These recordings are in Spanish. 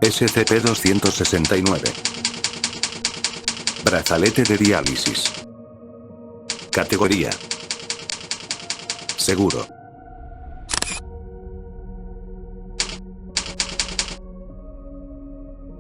SCP-269. Brazalete de diálisis. Categoría: seguro.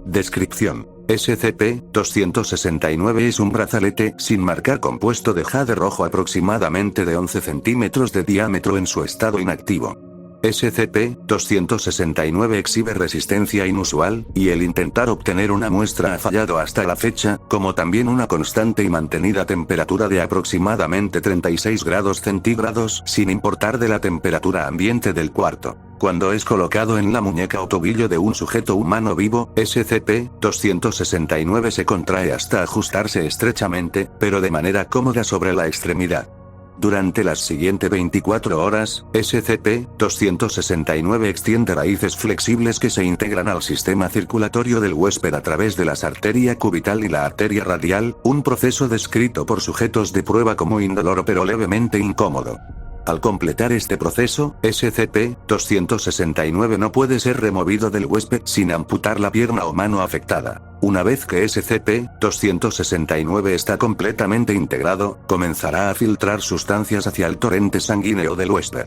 Descripción: SCP-269 es un brazalete sin marcar compuesto de jade rojo aproximadamente de 11 centímetros de diámetro en su estado inactivo. SCP-269 exhibe resistencia inusual, y el intentar obtener una muestra ha fallado hasta la fecha, como también una constante y mantenida temperatura de aproximadamente 36 grados centígrados sin importar de la temperatura ambiente del cuarto. Cuando es colocado en la muñeca o tobillo de un sujeto humano vivo, SCP-269 se contrae hasta ajustarse estrechamente, pero de manera cómoda sobre la extremidad. Durante las siguientes 24 horas, SCP-269 extiende raíces flexibles que se integran al sistema circulatorio del huésped a través de la arteria cubital y la arteria radial, un proceso descrito por sujetos de prueba como indoloro pero levemente incómodo. Al completar este proceso, SCP-269 no puede ser removido del huésped sin amputar la pierna o mano afectada. Una vez que SCP-269 está completamente integrado, comenzará a filtrar sustancias hacia el torrente sanguíneo del huésped.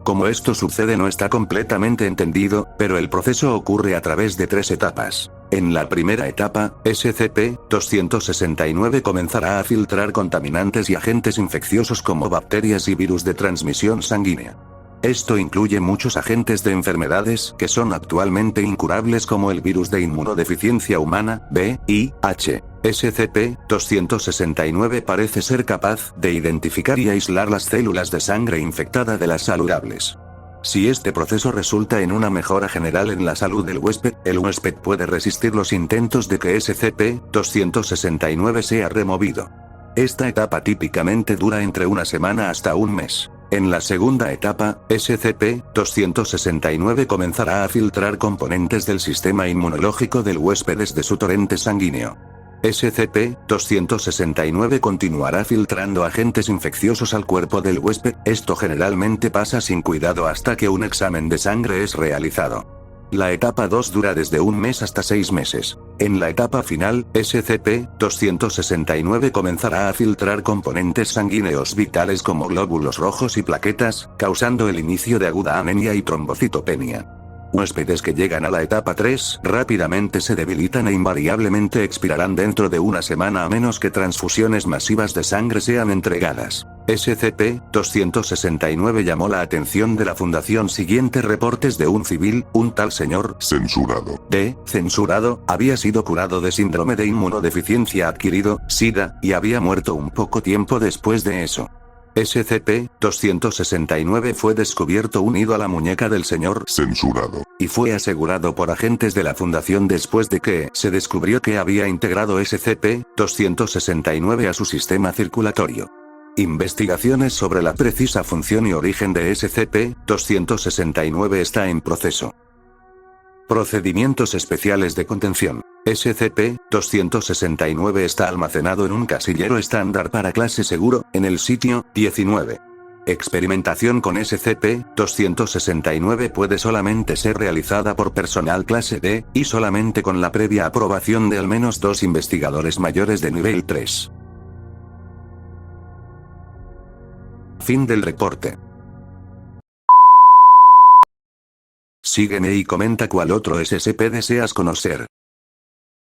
Cómo esto sucede no está completamente entendido, pero el proceso ocurre a través de 3 etapas. En la primera etapa, SCP-269 comenzará a filtrar contaminantes y agentes infecciosos como bacterias y virus de transmisión sanguínea. Esto incluye muchos agentes de enfermedades que son actualmente incurables como el virus de inmunodeficiencia humana, VIH. SCP-269 parece ser capaz de identificar y aislar las células de sangre infectada de las saludables. Si este proceso resulta en una mejora general en la salud del huésped, el huésped puede resistir los intentos de que SCP-269 sea removido. Esta etapa típicamente dura entre una semana hasta un mes. En la segunda etapa, SCP-269 comenzará a filtrar componentes del sistema inmunológico del huésped desde su torrente sanguíneo. SCP-269 continuará filtrando agentes infecciosos al cuerpo del huésped, esto generalmente pasa sin cuidado hasta que un examen de sangre es realizado. La etapa 2 dura desde un mes hasta 6 meses. En la etapa final, SCP-269 comenzará a filtrar componentes sanguíneos vitales como glóbulos rojos y plaquetas, causando el inicio de aguda anemia y trombocitopenia. Huéspedes que llegan a la etapa 3 rápidamente se debilitan e invariablemente expirarán dentro de una semana a menos que transfusiones masivas de sangre sean entregadas. SCP-269 llamó la atención de la Fundación siguientes reportes de un civil, un tal señor Censurado. Censurado, había sido curado de síndrome de inmunodeficiencia adquirido, SIDA, y había muerto un poco tiempo después de eso. SCP-269 fue descubierto unido a la muñeca del señor Censurado. y fue asegurado por agentes de la Fundación después de que se descubrió que había integrado SCP-269 a su sistema circulatorio. Investigaciones sobre la precisa función y origen de SCP-269 está en proceso. Procedimientos especiales de contención. SCP-269 está almacenado en un casillero estándar para clase seguro, en el sitio 19. Experimentación con SCP-269 puede solamente ser realizada por personal clase D, y solamente con la previa aprobación de al menos 2 investigadores mayores de nivel 3. Fin del reporte. Sígueme y comenta cuál otro SCP deseas conocer.